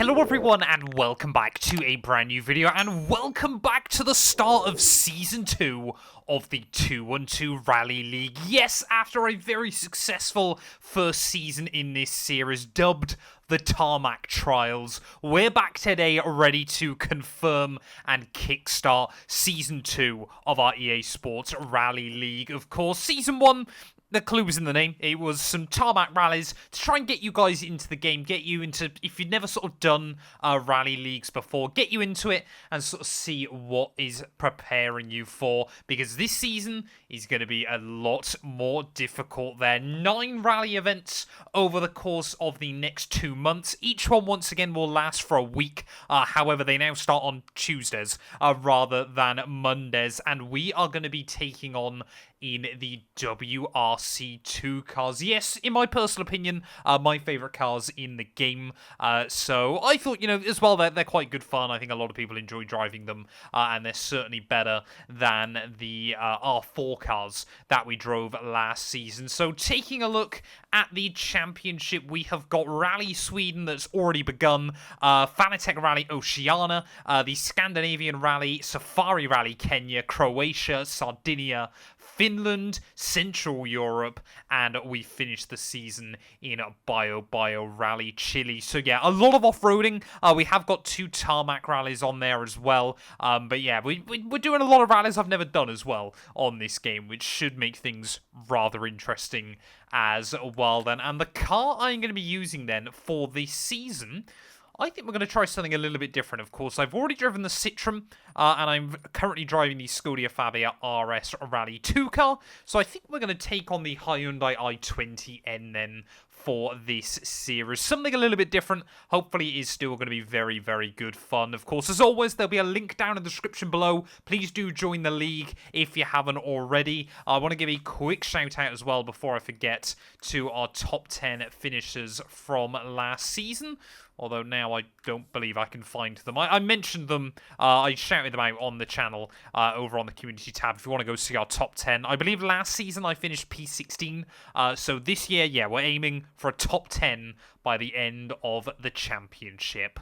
Hello everyone and welcome back to a brand new video and welcome back to the start of Season 2 of the 212 Rally League. Yes, after a very successful first season in this series dubbed the Tarmac Trials, we're back today ready to confirm and kickstart Season 2 of our EA Sports Rally League. Of course, Season 1... the clue was in the name. It was some tarmac rallies to try and get you guys into the game, get you into, if you've never sort of done rally leagues before, get you into it and sort of see what is preparing you for, because this season is going to be a lot more difficult there. 9 rally events over the course of the next 2 months. Each one, once again, will last for a week. However, they now start on Tuesdays rather than Mondays, and we are going to be taking on in the WRC2 cars. Yes, in my personal opinion, my favourite cars in the game. So I thought, you know, as well, they're quite good fun. I think a lot of people enjoy driving them, and they're certainly better than the R4 cars that we drove last season. So taking a look at the championship, we have got Rally Sweden that's already begun, Fanatec Rally Oceania, the Scandinavian Rally, Safari Rally Kenya, Croatia, Sardinia, Finland, Central Europe, and we finished the season in Bio Rally Chile. So yeah, a lot of off-roading. We have got 2 tarmac rallies on there as well. But yeah, we're doing a lot of rallies I've never done as well on this game, which should make things rather interesting as well then. And the car I'm going to be using then for this season, I think we're going to try something a little bit different. Of course, I've already driven the Citroen, and I'm currently driving the Skoda Fabia RS Rally 2 car. So I think we're going to take on the Hyundai i20N then for this series. Something a little bit different. Hopefully it is still going to be very, very good fun. Of course, as always, there'll be a link down in the description below. Please do join the league if you haven't already. I want to give a quick shout out as well before I forget to our top 10 finishers from last season. Although now I don't believe I can find them. I mentioned them, I shouted them out on the channel over on the community tab if you want to go see our top 10. I believe last season I finished P16, so this year, yeah, we're aiming for a top 10 by the end of the championship.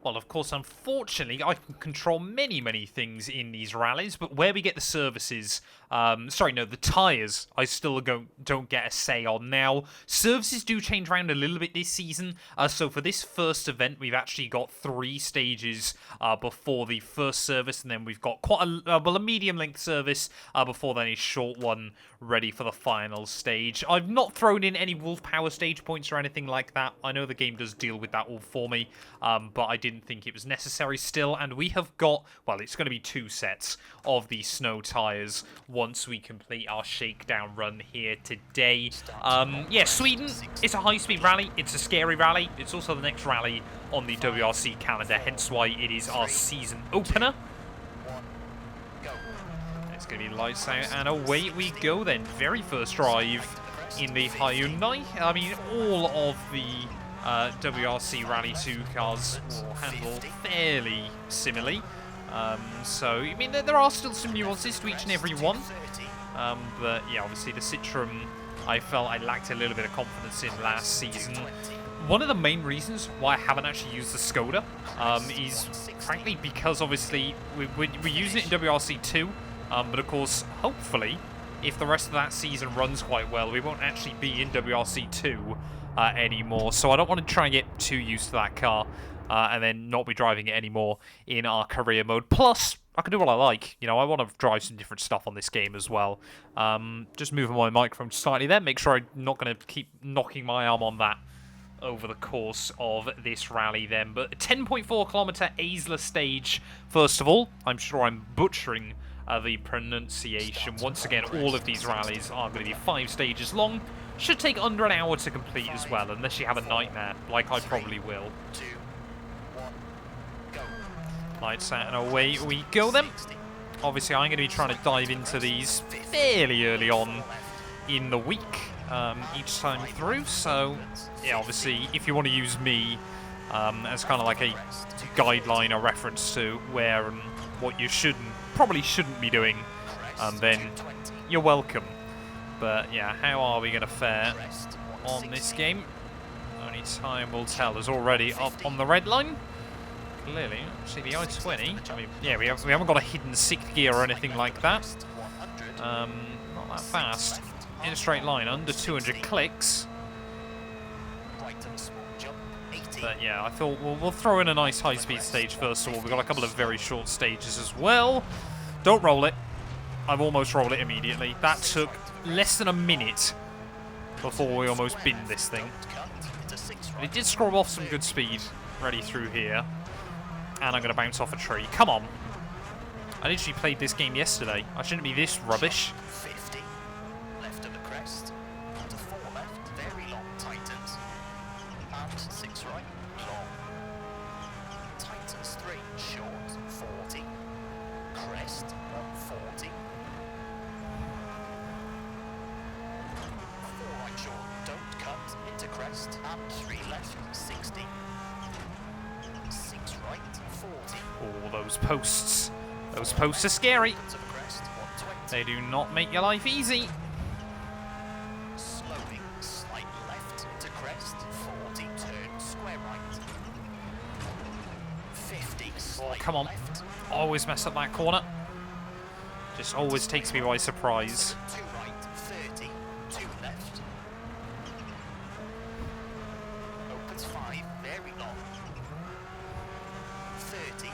Well, of course, unfortunately, I can control many, many things in these rallies, but where we get the services, the tyres, I still don't get a say on now. Services do change around a little bit this season, so for this first event, we've actually got 3 stages before the first service, and then we've got quite a medium-length service before then a short one ready for the final stage. I've not thrown in any Wolf Power stage points or anything like that. I know the game does deal with that all for me, but I didn't think it was necessary still, and we have got, well, it's going to be 2 sets of the snow tyres once we complete our shakedown run here today. Yeah, Sweden, it's a high-speed rally, it's a scary rally, it's also the next rally on the WRC calendar, hence why it is our season opener. It's going to be lights out, and away we go then. Very first drive in the Hyundai. I mean, all of the WRC Rally 2 cars will handle fairly similarly. So, I mean, there are still some nuances to each and every one. But, yeah, obviously the Citroen, I felt I lacked a little bit of confidence in last season. One of the main reasons why I haven't actually used the Skoda is, frankly, because, obviously, we're using it in WRC 2. But, of course, hopefully, if the rest of that season runs quite well, we won't actually be in WRC 2 anymore. So I don't want to try and get too used to that car and then not be driving it anymore in our career mode. Plus, I can do what I like. You know, I want to drive some different stuff on this game as well. Just moving my microphone slightly there. Make sure I'm not going to keep knocking my arm on that over the course of this rally then. But a 10.4 kilometer Aisler stage, first of all. I'm sure I'm butchering the pronunciation. Once again, all of these rallies are going to be 5 stages long. Should take under an hour to complete as well, unless you have a nightmare, like I probably will. Lights out and away we go then. Obviously, I'm going to be trying to dive into these fairly early on in the week, each time through. So, yeah, obviously, if you want to use me as kind of like a guideline or reference to where and what you probably shouldn't be doing, then you're welcome. But yeah, how are we going to fare on this game? Only time will tell. Is already up on the red line. Clearly, see the I-20. I mean, yeah, we haven't got a hidden 6th gear or anything like that. Not that fast. In a straight line, under 200 clicks. But yeah, I thought we'll throw in a nice high-speed stage first of all. We've got a couple of very short stages as well. Don't roll it. I've almost rolled it immediately. That took less than a minute before we almost binned this thing. But it did scrub off some good speed ready through here. And I'm going to bounce off a tree. Come on. I literally played this game yesterday. I shouldn't be this rubbish. 50. Left of the crest. Onto 4 left. Very long. Tightens. And 6 right. Long. Tightens 3. Short. 40. Crest. 140. 4 right short. Don't cut. Into crest. And 3 left. 60. 6 right. 40. Oh, those posts. Those posts are scary. They do not make your life easy. Slowing, slight left into crest, 40, turn, square right. 50, slight Come on. left. Always mess up that corner. Just always takes me by surprise. 2 right, 30, 2 left. Opens 5, very long. 30,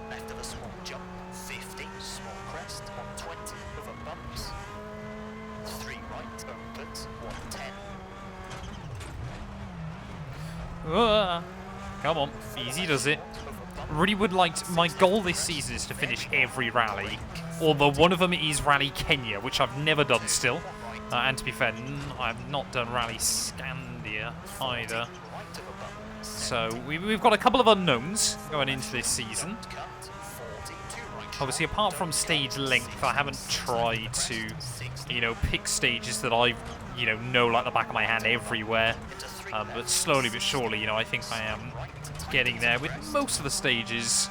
left of a small jump. 50, small crest, 120, over bumps. 3 right, opens, 110. Come on, easy does it. Really would like my goal this season is to finish every rally, although one of them is Rally Kenya, which I've never done still. And to be fair, I've not done Rally Scandia either. So we've got a couple of unknowns going into this season. Obviously, apart from stage length, I haven't tried to, pick stages that I, know like the back of my hand everywhere. But slowly but surely, I think I am getting there with most of the stages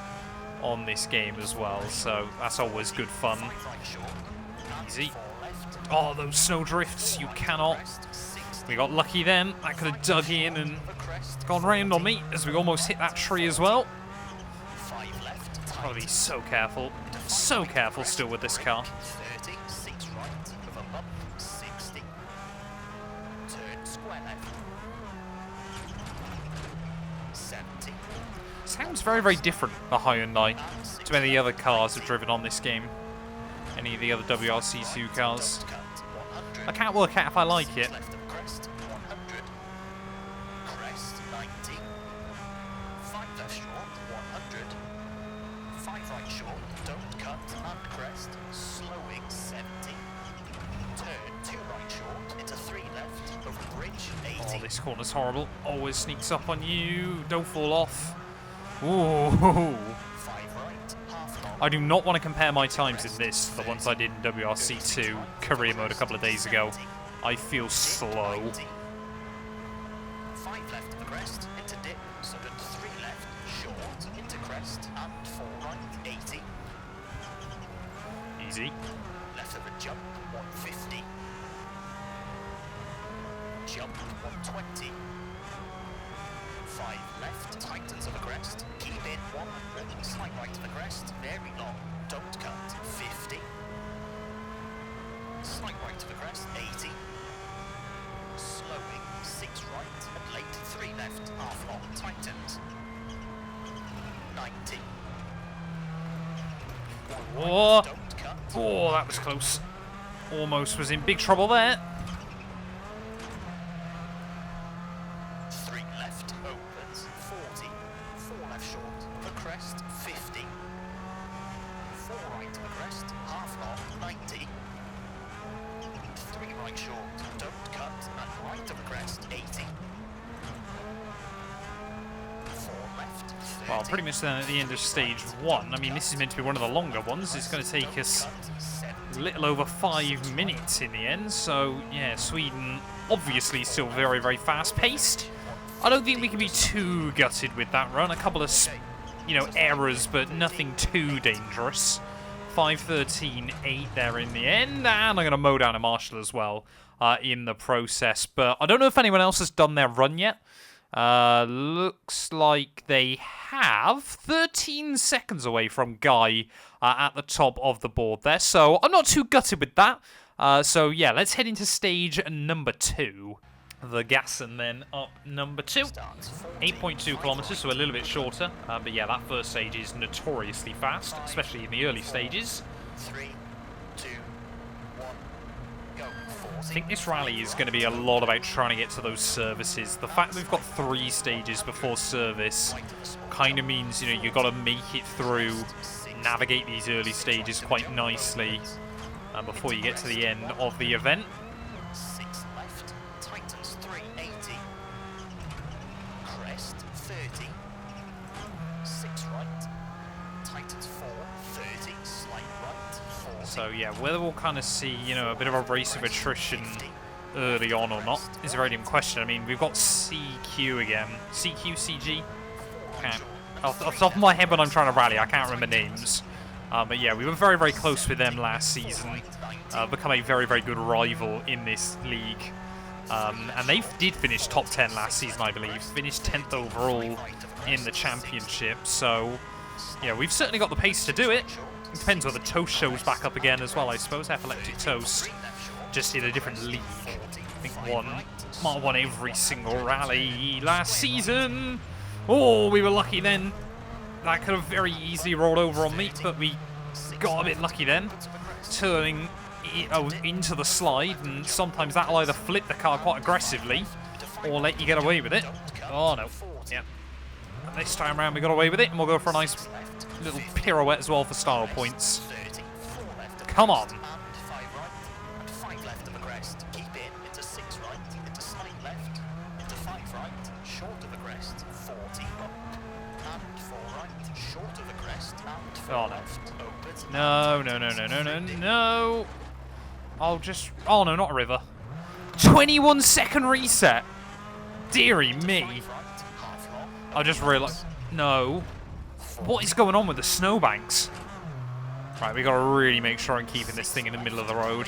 on this game as well. So that's always good fun. Easy. Oh, those snow drifts, you cannot. We got lucky then. That could have dug in and gone round on me as we almost hit that tree as well. Gotta be so careful still with this car. 30, 6 right, of a bump, 60. Turn square left. 70. Sounds very, very different, the Hyundai, to any other cars I've driven on this game. Any of the other WRC2 cars. Cut, 100. I can't work out if I like it. Left of crest, 100. Crest, 90. 5 left short, 100. 5 right short, don't cut, and crest, slowing, 70. Turn, 2 right short, into 3 left, over bridge, 80. Oh, this corner's horrible. Always sneaks up on you. Don't fall off. Ooh. 5 right, half long. I do not want to compare my times in this to the ones I did in WRC2 career mode a couple of days ago. I feel slow. 5 left of the crest, into dip, so then 3 left, short, into crest, and 4 right, 80. Easy. Left of a jump, 150. Jump, 120. 5 left, tightens of the crest, keep in 100, slight right to the crest, very long, don't cut, 50. Slight right to the crest, 80. Slowing, 6 right, and late, 3 left, half long, tightens. 90. 1 Oh. right, don't cut. Oh, that was close. Almost was in big trouble there. 3 left, opens, 40. 4 left short, the crest, 50. 4 right to the crest, half long, 90. 3 right short, don't cut, and right to the crest, 80. 4 left, 30. Well, pretty much then at the end of stage 1. I mean, this is meant to be one of the longer ones. It's going to take us a little over 5 minutes in the end. So, yeah, Sweden obviously still very, very fast-paced. I don't think we can be too gutted with that run. A couple of, errors, but nothing too dangerous. 5:13.8 there in the end. And I'm going to mow down a Marshall as well in the process. But I don't know if anyone else has done their run yet. Looks like they have 13 seconds away from Guy at the top of the board there. So I'm not too gutted with that. So yeah, let's head into stage number 2. The Gasson then up number 2. 8.2 kilometers, so a little bit shorter. But yeah, that first stage is notoriously fast, especially in the early stages. 3, 2, 1, go. I think this rally is going to be a lot about trying to get to those services. The fact that we've got 3 stages before service kind of means, you know, you've got to make it through, navigate these early stages quite nicely before you get to the end of the event. 6 left, tightens 380, crest 30, 6 right, tightens 430, slight right 40. So yeah, whether we'll kind of see, you know, a bit of a race of attrition early on or not is a very different question. I mean, we've got CQ again. CQ, CG? Off the top of my head when I'm trying to rally, I can't remember names. But yeah, we were very, very close with them last season. Become a very, very good rival in this league. And they did finish top 10 last season, I believe. Finished 10th overall in the championship. So, yeah, we've certainly got the pace to do it. It depends whether Toast shows back up again as well, I suppose. Epileptic Toast, just in a different league. I think might have won every single rally last season. Oh, we were lucky then. That could have very easily rolled over on me, but we got a bit lucky then. Turning into the slide, and sometimes that'll either flip the car quite aggressively or let you get away with it. Oh no. Yeah. And this time around we got away with it, and we'll go for a nice little pirouette as well for style points. Come on. 5 left of the crest, keep in, into 6 right, into slight left, into 5 right, short of the crest, 40 up, and 4 right, short of the crest, and 4 left, open. No, no, no, no, no, no, no. I'll just... Oh no, not a river. 21-second reset. Deary me. I just realised... No. What is going on with the snowbanks? Right, we got to really make sure I'm keeping this thing in the middle of the road.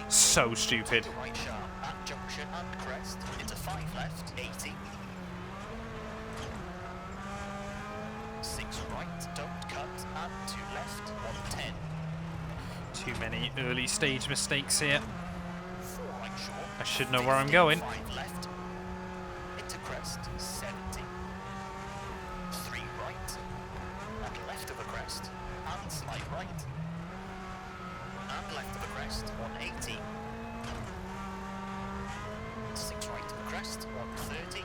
So stupid. Right sharp, at junction and crest, into 5 left, 80. 6 right, don't cut, and 2 left, 110. Too many early stage mistakes here. 4 right short. I should know where I'm going. 5 left, into crest, 70. 3 right, and left of the crest, and slight right. And left of the crest, 180. 6 right to the crest, 130.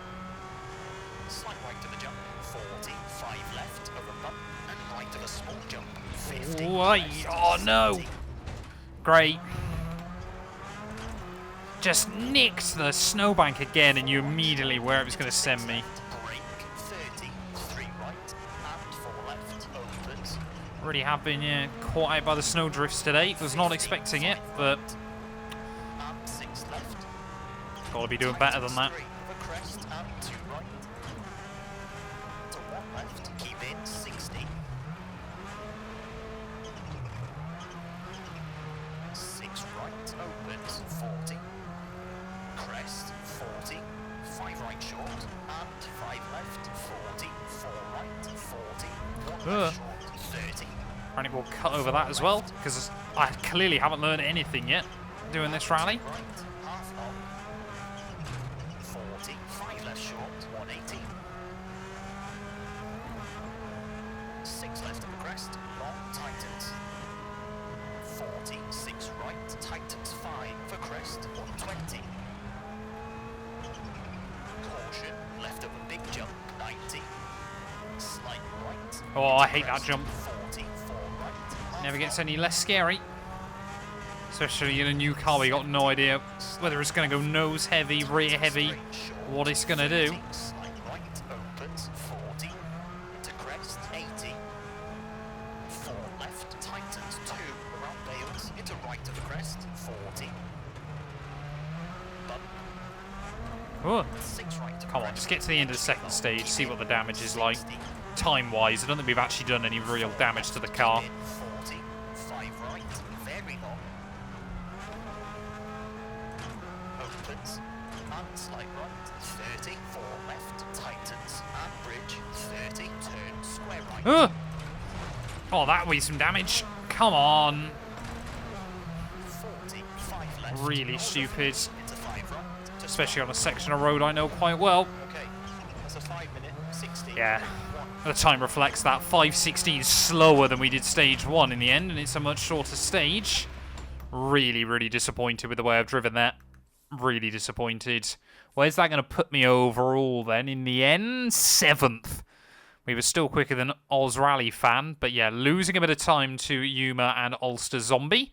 Slight right to the jump, 40. 5 left of a bump, and right of a small jump, 50. Oh no! Great. Just nicked the snowbank again, and you immediately where it was going to send me. Brake, 30. 3 right, and 4 left, opens. Already have been caught out by the snow drifts today. Was not expecting it, but And 6 left. got to be doing better than that. 3 of a crest, and 2 right. To 1 left, keep in, 60. 6 right, opens, 40. Crest, 40. 5 right short, and 5 left, 40. 4 right, 40. 1 left short, 30. Apparently we'll cut over that as well, because I clearly haven't learned anything yet doing this rally. Right, half long. 40. 5 left short, 180. 6 left of the crest, long tightens. 40. 6 right, tightens 5 for crest, 120. Caution, left of a big jump, 90. Slight right. Oh, I hate that jump. 40. 4 right. Never gets any less scary. Especially in a new car, we got no idea whether it's going to go nose heavy, rear heavy, what it's going to do. Slight right, opens, 40. Into crest, 80. 4 left, tightens 2, around Bales, into right of the crest, 40. Bump, Oh, 6 right to come on, crest, just get to the end of the second stage, see what the damage is like. 60. Time-wise, I don't think we've actually done any real damage to the car. 40. 5 right, very long. Opens, and slight right, 30. 4 left, Ugh. Oh, that'll be some damage. Come on. 40, 5 left. Really stupid. Into 5 right. Especially on a section of road I know quite well. Okay, that's a 5 minute, 60. Yeah. The time reflects that. 5:16 slower than we did stage 1 in the end, and it's a much shorter stage. Really, really disappointed with the way I've driven that. Really disappointed. Where's that going to put me overall then? In the end, 7th. We were still quicker than Oz Rally Fan, but yeah, losing a bit of time to Yuma and Ulster Zombie.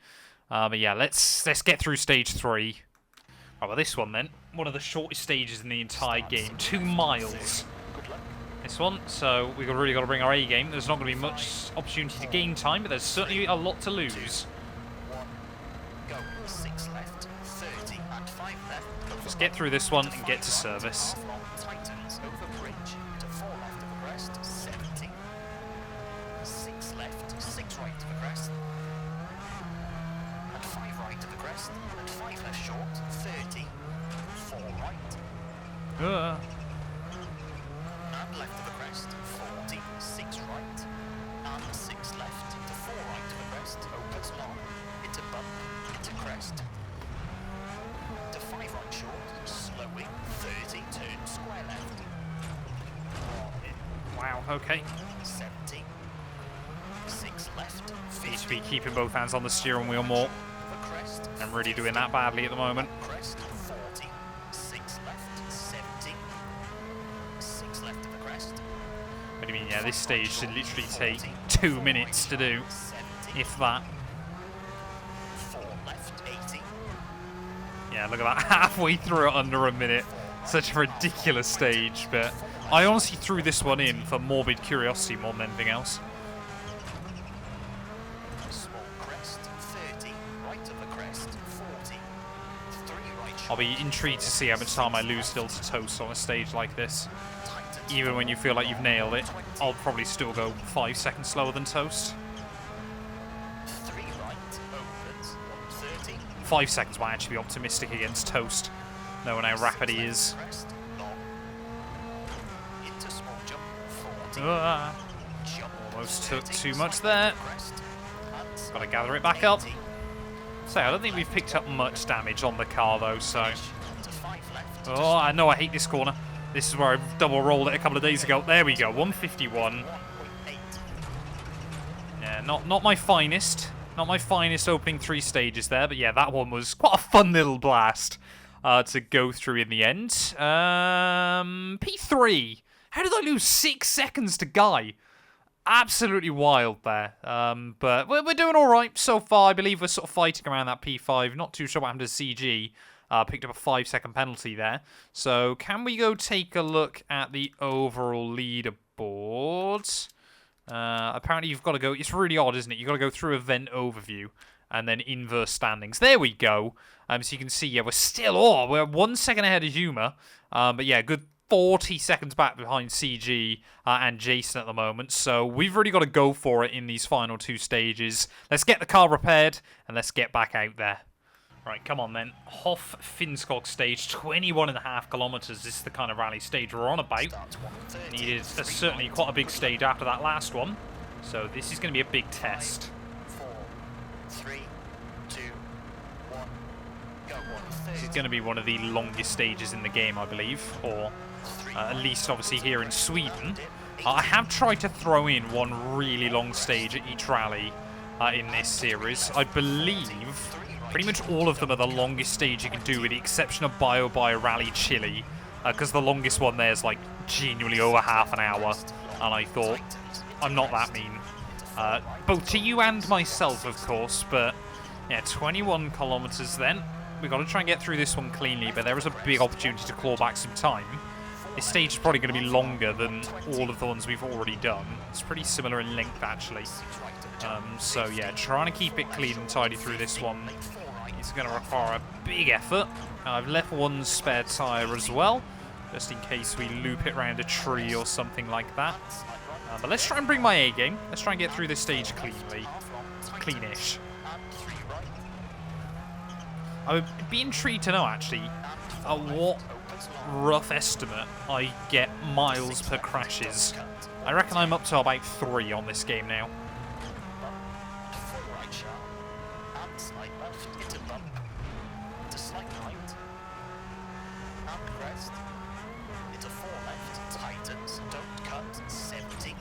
But yeah, let's get through stage 3. Oh, well, this one then. One of the shortest stages in the entire game. 2 miles. This one, so we've really got to bring our A game. There's not going to be much opportunity to gain time, but there's certainly a lot to lose. 1, go. 6 left, 30 and 5 left. Just get through this one and get to service. Tightens over bridge to 4 left of the crest, 70. 6 left, 6 right to the crest. And 5 right to the crest. And 5 left short, 30. 4 right. And left of the crest, 40. 6 right. And 6 left to 4 right to the crest. Opens long. Into bump. Into crest. To 5 right short. Slowing. 30. Turn square left. Wow, okay. 70. 6 left. Need to be keeping both hands on the steering wheel more. The crest. I'm really doing that badly at the moment. Crest. 40. 6 left. 70. 6 left of the crest. What do you mean? Yeah, this stage should literally take 2 minutes to do, 70. if that. 4 left. 80. Yeah, look at that. Halfway through it under a minute. Such a ridiculous stage, but I honestly threw this one in for morbid curiosity more than anything else. Small crest. 30. Right of the crest. 40. 3 right short. I'll be intrigued to see how much time I lose still to toast on a stage like this. Even when you feel like you've nailed it, I'll probably still go 5 seconds slower than toast. 3 right. Opens. 130. 5 seconds might actually be optimistic against toast, knowing how rapid he is. Crest. Long. Into small jump. 40. Jump. Almost took 30, too much side there. crest. And Gotta gather it back up. 80. So I don't think we've picked up much damage on the car though, so... To 5 left. Oh, I know I hate this corner. This is where I double rolled it a couple of days ago. There we go, 151. 1.8. Yeah, not my finest. Not my finest opening 3 stages there, but yeah, that one was quite a fun little blast to go through in the end. P3. How did I lose 6 seconds to Guy? Absolutely wild there. But we're doing all right so far. I believe we're sort of fighting around that P5. Not too sure what happened to CG. Picked up a 5-second penalty there. So can we go take a look at the overall leaderboard? Apparently you've got to go... It's really odd, isn't it? You've got to go through event overview and then inverse standings. There we go. So you can see, yeah, we're still... Oh, we're 1 second ahead of Yuma. But yeah, good 40 seconds back behind CG and Jason at the moment. So we've really got to go for it in these final 2 stages. Let's get the car repaired and let's get back out there. Right, come on then. Hoff Finskog stage, 21.5 kilometers. This is the kind of rally stage we're on about. Needed certainly quite a big stage after that last one. So this is going to be a big test. 4, 3, 2, 1, go. This is going to be one of the longest stages in the game, I believe. Or at least obviously here in Sweden. I have tried to throw in one really long stage at each rally in this series. I believe... pretty much all of them are the longest stage you can do, with the exception of Bio Rally Chile, because the longest one there is like genuinely over half an hour, and I thought, I'm not that mean. Both to you and myself, of course, but yeah, 21 kilometers then. We've got to try and get through this one cleanly, but there is a big opportunity to claw back some time. This stage is probably going to be longer than all of the ones we've already done. It's pretty similar in length, actually. So yeah, trying to keep it clean and tidy through this one is going to require a big effort. I've left one spare tyre as well, just in case we loop it around a tree or something like that. But let's try and bring my A game. Let's try and get through this stage cleanly. Cleanish. I would be intrigued to know, actually, what rough estimate I get miles per crashes I reckon I'm up to about 3 on this game now. Bump, full right sharp, and slight left, into bump, into slight right, and crest, into 4 left, tightens, don't cut, 70,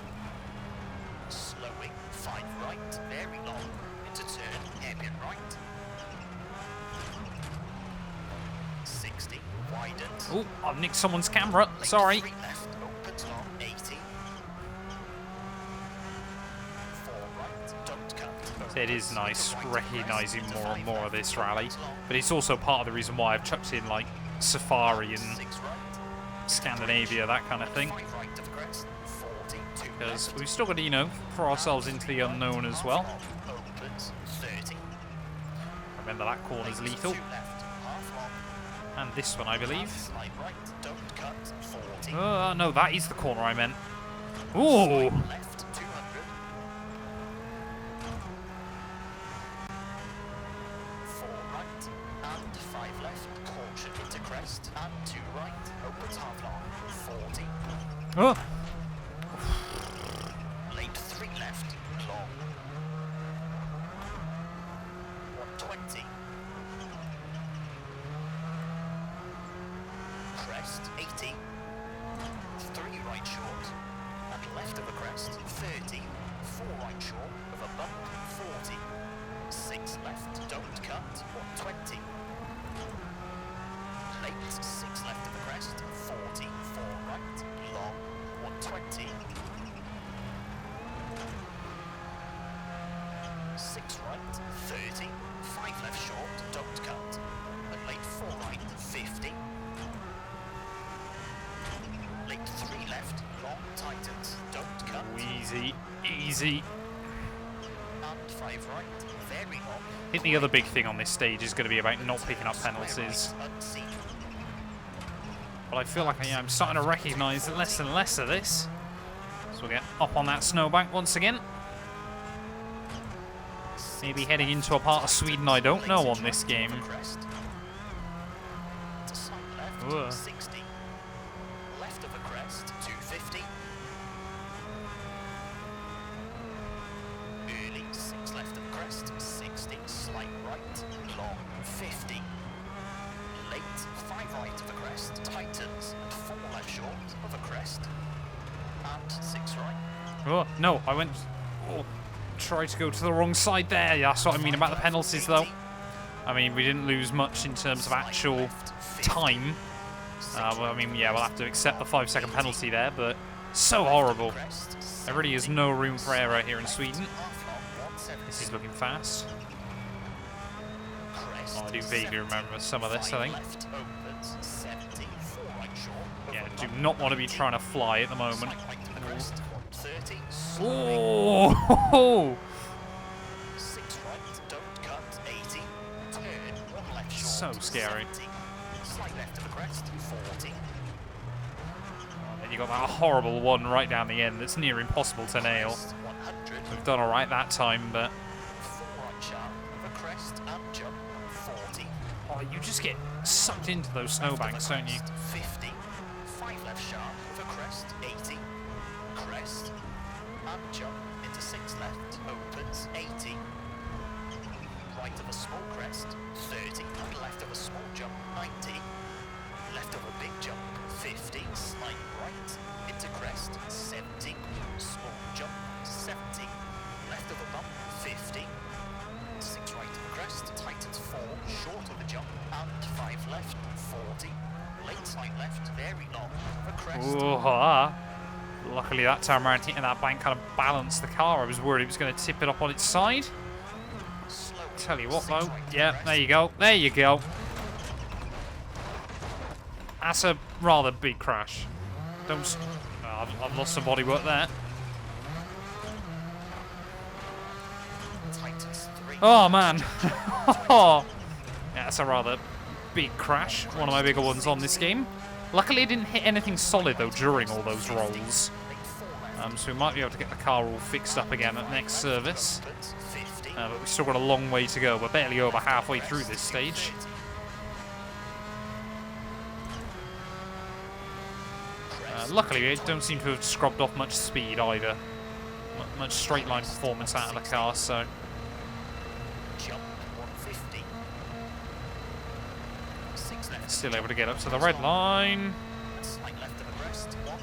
slowing, 5 right, very long, into turn, hairpin right, 60, widens, Oh, I've nicked someone's camera. Sorry. 3 left, opens long, 80, 4 right, don't cut, It is nice recognising more and more of this rally, but it's also part of the reason why I've chucked in like Safari and 6 right, Scandinavia, that kind of thing, 5 right of crest, 40, 2 because left, we've still got to, you know, throw ourselves into the unknown as well. opens, 30, Remember that corner's lethal, 2 left, half long, and this one I believe. slight right, don't cut, 40, No, that is the corner I meant. Ooh, left, 200, 4 right, and 5 left, caution into crest, and 2 right, opens half long, 40, oh, late 3 left, long, 120, crest, 80, 3 right short, and left of a crest, 30, 4 right short, of a bump, 40, 6 left, don't cut, 120, late, 6 left of a crest, 40, 4 right, long, 120, 6 right, 30, 5 left short, don't cut, and late 4 right, 50, late 3 left, long tightens, don't cut, easy, easy. and 5 right, very long, I think the other big thing on this stage is going to be about not picking up penalties. right, unseen, But I feel like I'm starting to recognise less and less of this. So we'll get up on that snowbank once again. Maybe heading into a part of Sweden I don't know on this game. crest, to side left, Ugh. 60, left of a crest, 250, early, 6 left of crest, 60, slight right, long, 50, late, 5 right of a crest, tightens, and 4 left short of a crest, and 6 right, Oh, no, I went... Oh, tried to go to the wrong side there. Yeah, that's what I mean about the penalties, though. I mean, we didn't lose much in terms of actual time. Well, I mean, yeah, we'll have to accept the 5-second penalty there, but so horrible. There really is no room for error here in Sweden. This is looking fast. Oh, I do vaguely remember some of this, I think. Yeah, do not want to be trying to fly at the moment. Oh! So scary. And you got that horrible one right down the end that's near impossible to nail. We've done alright that time, but... Oh, you just get sucked into those snowbanks, don't you? 50, 5 left sharp of a crest, 80, crest, and jump into 6 left, opens, 80, right of a small crest, 30, and left of a small jump, 90, left of a big jump, 50, slight right, into crest, 70, small jump, 70, left of a bump, 50, 6 right of a crest, tightens 4, short of a jump, and 5 left, 40, late slight left, very long, of a crest. Ooh-ha. Luckily that time around hitting that bank kind of balanced the car. I was worried it was going to tip it up on its side. Tell you what though, yeah, there you go, there you go. That's a rather big crash. Don't... Oh, I've lost some bodywork there. Oh man. Yeah, that's a rather big crash. One of my bigger ones on this game. Luckily it didn't hit anything solid though during all those rolls. So we might be able to get the car all fixed up again at next service. But we've still got a long way to go. We're barely over halfway through this stage. luckily, it don't seem to have scrubbed off much speed either. Much straight line performance out of the car, so... Jump 150. 6 left. Still able to get up to the red line. Slight left of the crest, 100.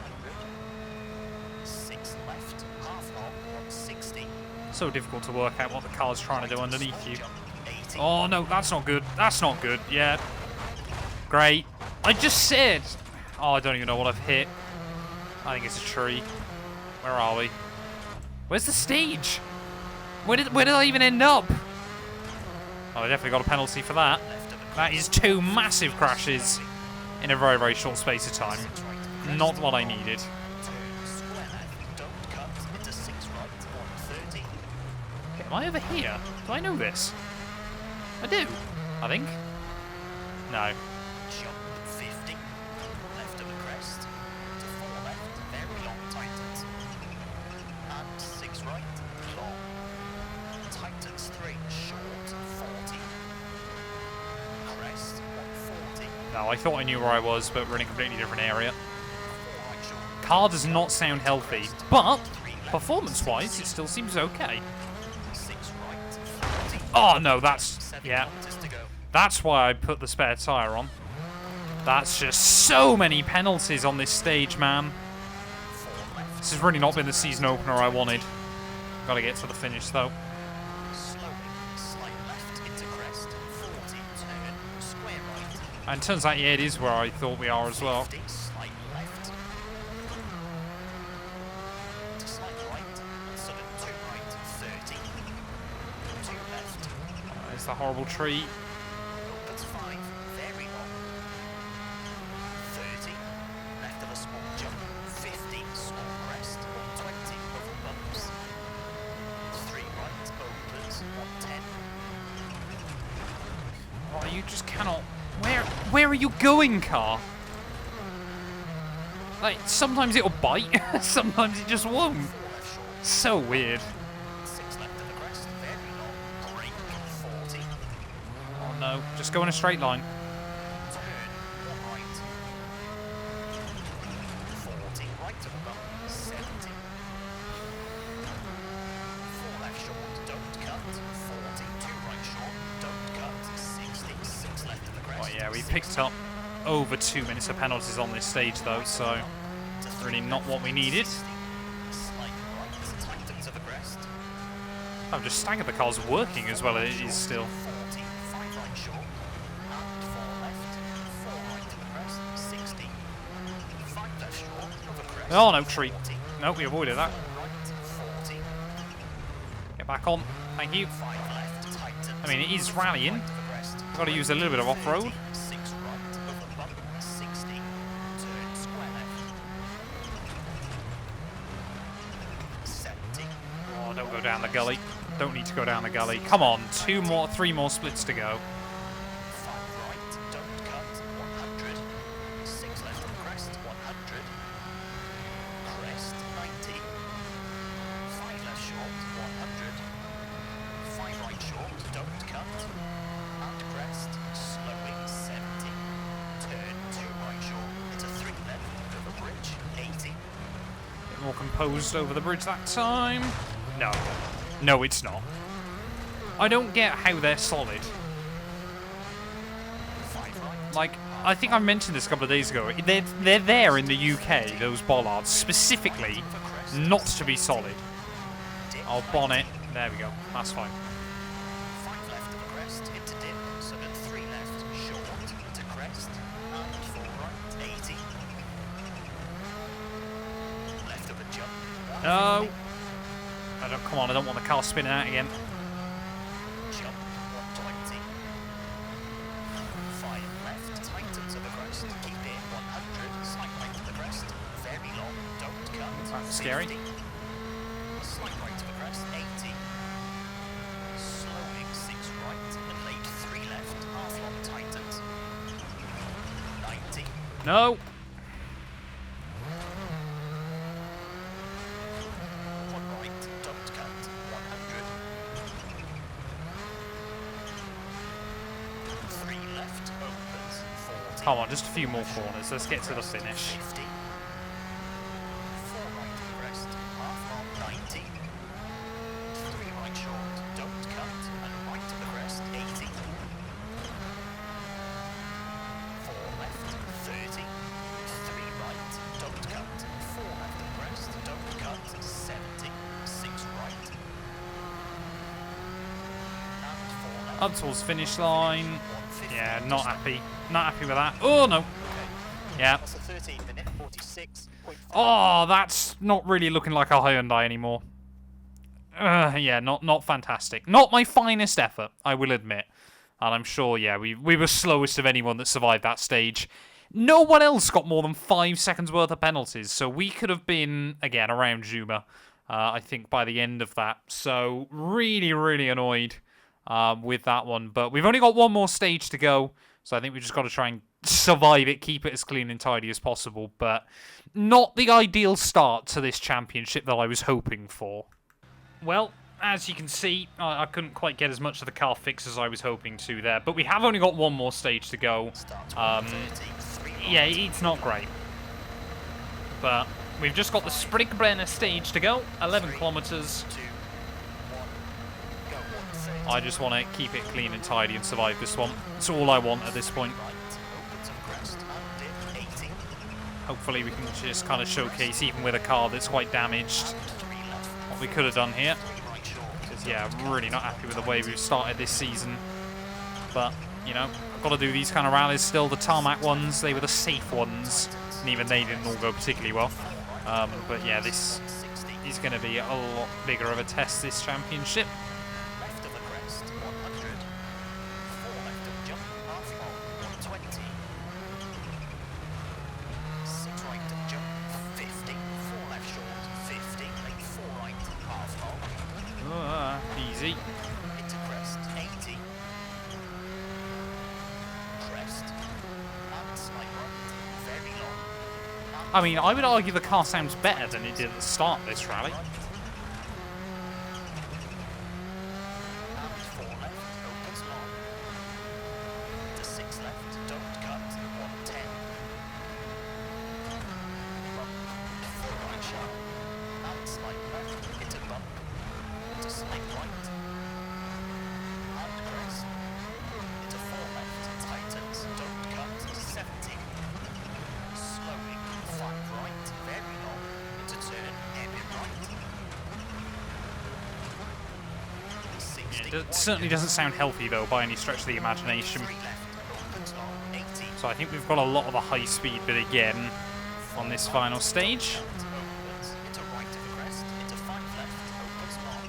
6 left, half long, 160. So difficult to work out what the car's trying to do underneath you. Jump 80. Oh no, that's not good. That's not good. Yeah. Great. I just said. Oh, I don't even know what I've hit. I think it's a tree. Where are we? Where's the stage? Where did I even end up? Oh, I definitely got a penalty for that. That is 2 massive crashes in a very, very short space of time. Not what I needed. Turn square left, don't cut into 6 right, 130. Okay, am I over here? Do I know this? I do. I think. No. Jump 50. Left of the crest. To 4 left. Very long tightens. And 6 right. Long. Tightens 3. Short. 40. Crest. 140. No, I thought I knew where I was, but we're in a completely different area. 4 right short. Car does not sound healthy, but performance-wise, it still seems okay. 6 right. 40. Oh no, that's... 7 yeah. kilometers to go. That's why I put the spare tyre on. That's just so many penalties on this stage, man. 4 left. This has really not been the season opener I wanted. Gotta get to the finish, though. Slowing. Slight left into crest. 40. Turn. Square right. And it turns out, yeah, it is where I thought we are as well. 50. Slight left. To slight right. And sudden 2 right. 30. 2 left. There's the horrible tree. Opens 5. Very long. 30. Left of a small jump. 50. Small crest. 120. Over bumps. 3 right. Opens. 110. Oh, you just cannot... Where are you going, car? Like, sometimes it'll bite, sometimes it just won't. 4 left short. So weird. 6 left of the crest. Very long. Brake. 40. Oh no, just go in a straight line. Turn. 1 right. 40. Right of a bump. 70. 4 left short. Don't cut. 40. 2 right short. Don't cut. 60. 6 left of the crest. Oh yeah, we 6 picked up over 2 minutes of penalties on this stage though, so really not what we needed. Slight right. Tightens of the crest. I've just staggered the car's working as well as it is still. 40. 5 right short. And 4 left. 4 right of the crest. 60. 5 left short. Of a crest. Oh no, tree. 40. No, we avoided that. 4 right. 40. Get back on. Thank you. 5 left. Tightens. I mean, it is rallying. Right of the crest. Got to use a little bit of off-road. 6 right over bump. 60. Turn square left. 70. Oh, don't go down the gully. Don't need to go down the gully. Come on, 3 more splits to go. 5 right. Don't cut. 100. 6 left of crest. 100. Crest. 90. 5 left short. 100. 5 right short. Don't cut. And crest. Slowing. 70. Turn 2 right short. Into 3 left. Over bridge. 80. Bit more composed over the bridge that time. No. No, it's not. I don't get how they're solid. 5 right. Like, I think I mentioned this a couple of days ago. They're there in the UK, those bollards, specifically not to be solid. Dip. Oh, bonnet. There we go. That's fine. 5 left of the crest into dip, so then 3 left, short to crest, and 4 right, 80. Left of a jump. No. I don't. Come on. I don't want the car spinning out again. Jump, 120. 5 left, tightens of the crest, keep it 100, slight right to the crest, very long, don't cut. That's scary. 50. Slight right to the crest, 80. Slowing 6 right, and late 3 left, half long tightens. 90. No. 1 right, don't cut, 100. 3 left, opens, 40. Come on, just a few more corners. Let's get to the finish. 50. Up towards finish line. Yeah, not happy. Not happy with that. Oh, no. Yeah. That's a 13-minute 46.5. Oh, that's not really looking like a Hyundai anymore. Yeah, not fantastic. Not my finest effort, I will admit. And I'm sure, yeah, we were slowest of anyone that survived that stage. No one else got more than 5 seconds worth of penalties, so we could have been, again, around Juma, I think, by the end of that. So, really, really annoyed with that one. But we've only got one more stage to go, so I think we've just got to try and survive it, keep it as clean and tidy as possible. But not the ideal start to this championship that I was hoping for. Well, as you can see, I couldn't quite get as much of the car fix as I was hoping to there. But we have only got one more stage to go. Yeah, it's not great. But we've just got the Sprigbrenner stage to go, 11 kilometers. I just want to keep it clean and tidy and survive this one. That's all I want at this point. Hopefully we can just kind of showcase, even with a car that's quite damaged, what we could have done here. Because, yeah, I'm really not happy with the way we've started this season. But, you know, I've got to do these kind of rallies still. The tarmac ones, they were the safe ones. And even they didn't all go particularly well. But, yeah, this is going to be a lot bigger of a test, this championship. Left of the crest, 100. 4 left of jump, half mile, 120. 6 right of jump, 50. 4 left short, 50. Late 4 right, half mile. Easy. Into crest, 80. Crest. And slight right, very long. I mean, I would argue the car sounds better than it did at the start of this rally. And 4 left, opens long. To 6 left, don't cut, 110. Bump, 4 right sharp. And slight left, into bump. To slight right. And crest. Into 4 left, tightens, don't cut, 70. Slowing, 5 right, very long. Into turn, heavy right. 60. It certainly doesn't sound healthy, though, by any stretch of the imagination. 3 left, opens long, 80. So I think we've got a lot of a high speed bit again on this final stage. Opens into right of the crest, into 5 left, opens long.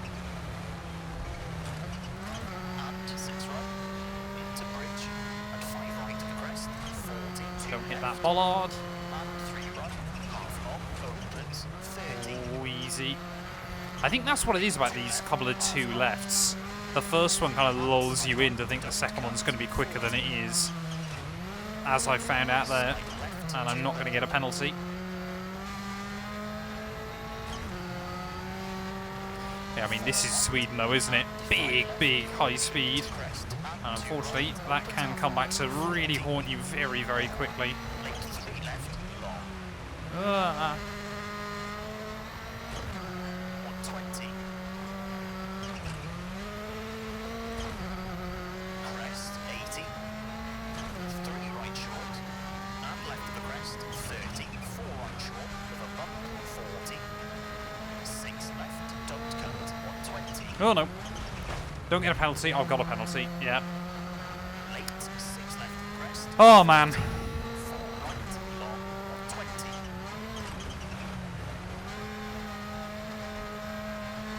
And 6 right, into bridge, and 5 right of the crest, 40. Don't hit that bollard. And 3 right, half long, opens, 30. Oh, easy. I think that's what it is about these couple of 2 lefts. The first one kind of lulls you in to think the second one's going to be quicker than it is, as I found out there, and I'm not going to get a penalty. Yeah, I mean, this is Sweden though, isn't it? Big, big high speed. Crest, And unfortunately, that can come back to really haunt you very, very quickly. late 3 left, long. 120. Crest, 80. 3 right short. And left of the crest, 30. 4 right short with a bump, 40. 6 left, don't cut, 120. Oh no. Don't get a penalty. I've got a penalty. Yeah. Late, 6 left of the crest. Oh man. 4 right, long, 120.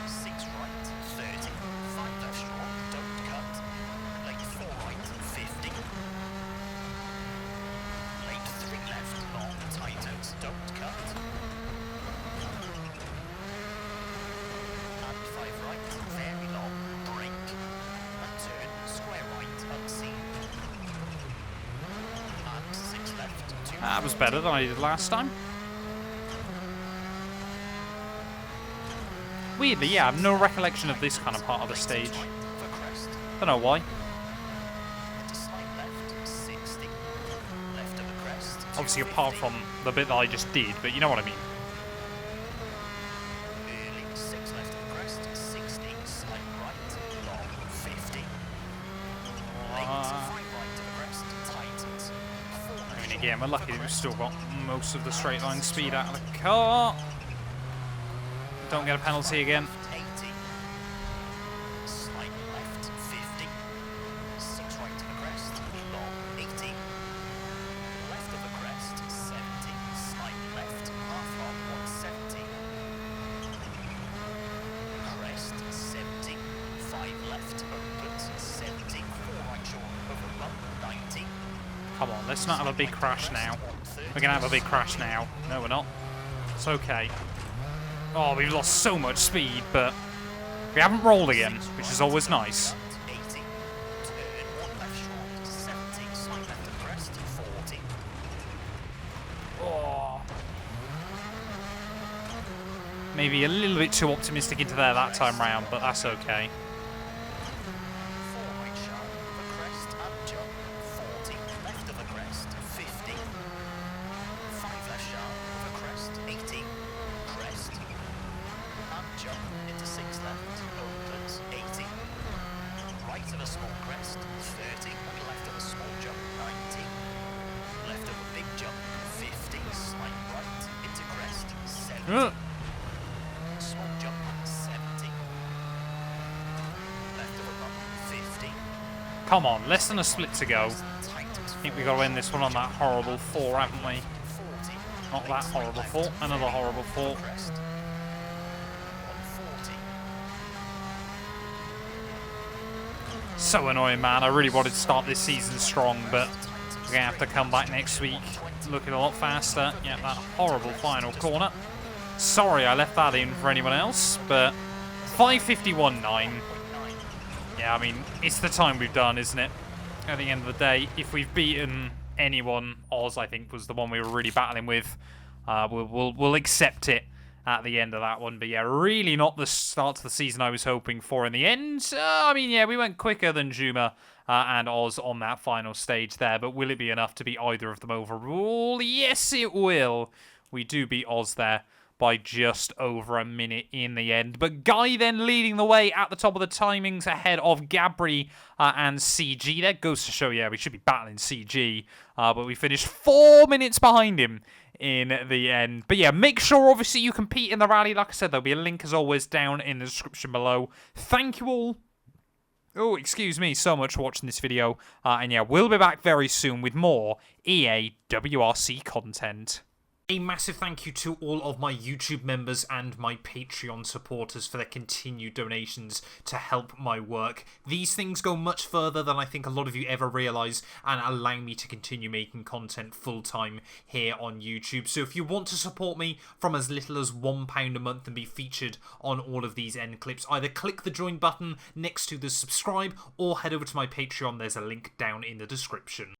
6 right, 30. 5 left short, don't cut. Late 4 right, 50. Late 3 left, long, tightens, don't cut. And 5 right, very long, brake. And turn, square right, unseen. And 6 left, 2 That was better than I did last time. Weirdly, yeah, I have no recollection of this kind of part of the stage. for crest. Don't know why. Into slight left, 60. Left of the crest. Obviously, apart 250. from the bit that I just did, but you know what I mean. Early, 6 left of the crest, 60. Slight right, long, 50. Late, 5 right of the crest, tightens. 4 I left mean, short again, we're for lucky we've crest. still got most of the straight line speed out of the car. Don't get a penalty again. 80. Slight left, 50. left, opens, 70, 4 right short, over bump, 90. Come on, let's not have a big crash now. We're going to have a big crash now. No, we're not. It's okay. Oh, we've lost so much speed, but we haven't rolled again, which is always nice. 80, turn 1 left short, 70, slight left of crest, 40. Oh. Maybe a little bit too optimistic into there that time round, but that's okay. 4 right sharp, of a crest and jump, 40, left of a crest, 50. 5 left sharp, of a crest, 80, crest, and jump into 6 left, opens, 80. Right of a small crest, 30, and left of a small jump, 90. Left of a big jump, 50, slight right, into crest, 70. Small jump, 70. Left of a bump, 50. Come on, less than a split to go. Tight as I think we got to end this one on that horrible 4, haven't we? 40. Not that horrible 4, another horrible 4. Crest. 140. So annoying, man. I really wanted to start this season strong, but we're going to have to come back next week looking a lot faster. Yeah, that horrible final corner. Sorry I left that in for anyone else, but 5:51.9. Yeah, I mean, it's the time we've done, isn't it? At the end of the day, if we've beaten anyone, Oz, I think, was the one we were really battling with. We'll accept it at the end of that one. But yeah, really not the start to the season I was hoping for in the end. I mean, yeah, we went quicker than Juma and Oz on that final stage there. But will it be enough to beat either of them overall? Yes, it will. We do beat Oz there by just over a minute in the end. But Guy then leading the way at the top of the timings ahead of Gabri and CG. That goes to show, yeah, we should be battling CG. But we finished 4 minutes behind him in the end. But yeah, make sure, obviously, you compete in the rally. Like I said, there'll be a link, as always, down in the description below. Thank you all. Oh, excuse me, so much for watching this video. And yeah, we'll be back very soon with more EA WRC content. A massive thank you to all of my YouTube members and my Patreon supporters for their continued donations to help my work. These things go much further than I think a lot of you ever realise and allow me to continue making content full-time here on YouTube. So if you want to support me from as little as £1 a month and be featured on all of these end clips, either click the join button next to the subscribe or head over to my Patreon. There's a link down in the description.